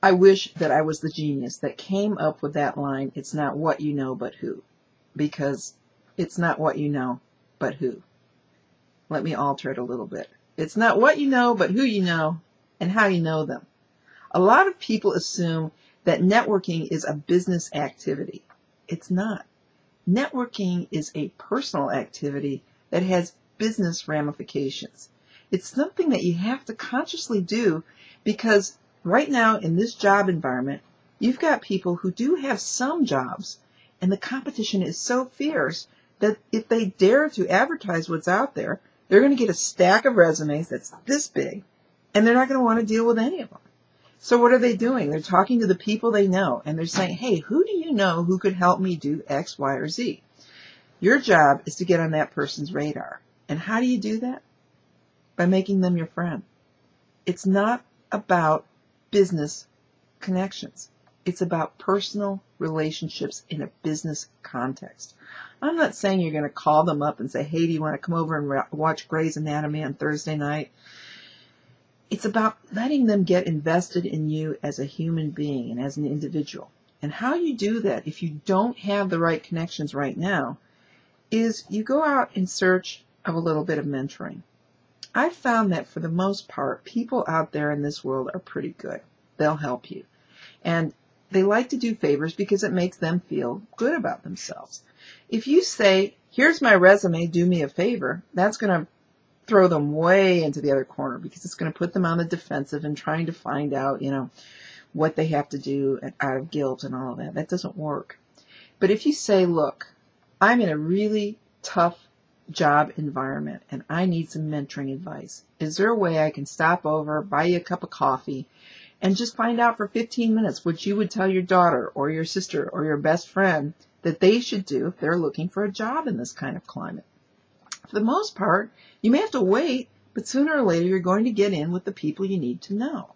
I wish that I was the genius that came up with that line, it's not what you know, but who. Because it's not what you know, but who. Let me alter it a little bit. It's not what you know, but who you know and how you know them. A lot of people assume that networking is a business activity. It's not. Networking is a personal activity that has business ramifications. It's something that you have to consciously do because right now in this job environment, you've got people who do have some jobs and the competition is so fierce that if they dare to advertise what's out there, they're going to get a stack of resumes that's this big and they're not going to want to deal with any of them. So what are they doing? They're talking to the people they know and they're saying, hey, who do you know who could help me do X, Y, or Z? Your job is to get on that person's radar. And how do you do that? By making them your friend. It's not about business connections. It's about personal relationships in a business context. I'm not saying you're going to call them up and say, hey, do you want to come over and watch Grey's Anatomy on Thursday night? It's about letting them get invested in you as a human being and as an individual. And how you do that, if you don't have the right connections right now, is you go out in search of a little bit of mentoring. I've found that for the most part, people out there in this world are pretty good. They'll help you. And they like to do favors because it makes them feel good about themselves. If you say, here's my resume, do me a favor, that's going to throw them way into the other corner because it's going to put them on the defensive and trying to find out, what they have to do out of guilt and all of that. That doesn't work. But if you say, look, I'm in a really tough job environment and I need some mentoring advice. Is there a way I can stop over, buy you a cup of coffee, and just find out for 15 minutes what you would tell your daughter or your sister or your best friend that they should do if they're looking for a job in this kind of climate? For the most part, you may have to wait, but sooner or later you're going to get in with the people you need to know.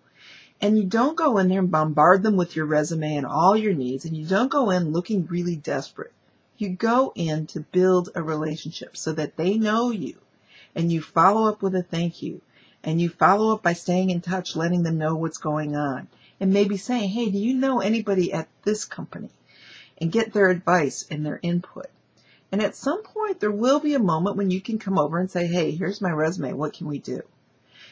And you don't go in there and bombard them with your resume and all your needs, and you don't go in looking really desperate. You go in to build a relationship so that they know you, and you follow up with a thank you, and you follow up by staying in touch, letting them know what's going on, and maybe saying, hey, do you know anybody at this company? And get their advice and their input. And at some point, there will be a moment when you can come over and say, hey, here's my resume. What can we do?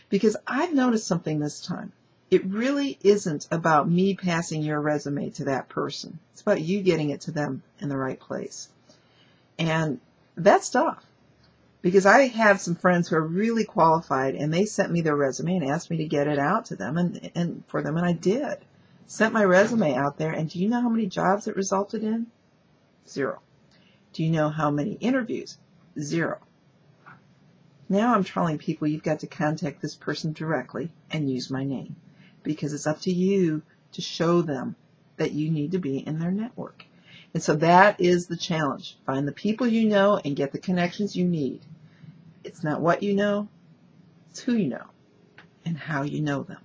Because I've noticed something this time. It really isn't about me passing your resume to that person. It's about you getting it to them in the right place. And that's tough. Because I have some friends who are really qualified, and they sent me their resume and asked me to get it out to them and for them, and I did. Sent my resume out there, and do you know how many jobs it resulted in? 0. Do you know how many interviews? 0. Now I'm telling people you've got to contact this person directly and use my name, because it's up to you to show them that you need to be in their network. And so that is the challenge. Find the people you know and get the connections you need. It's not what you know, it's who you know and how you know them.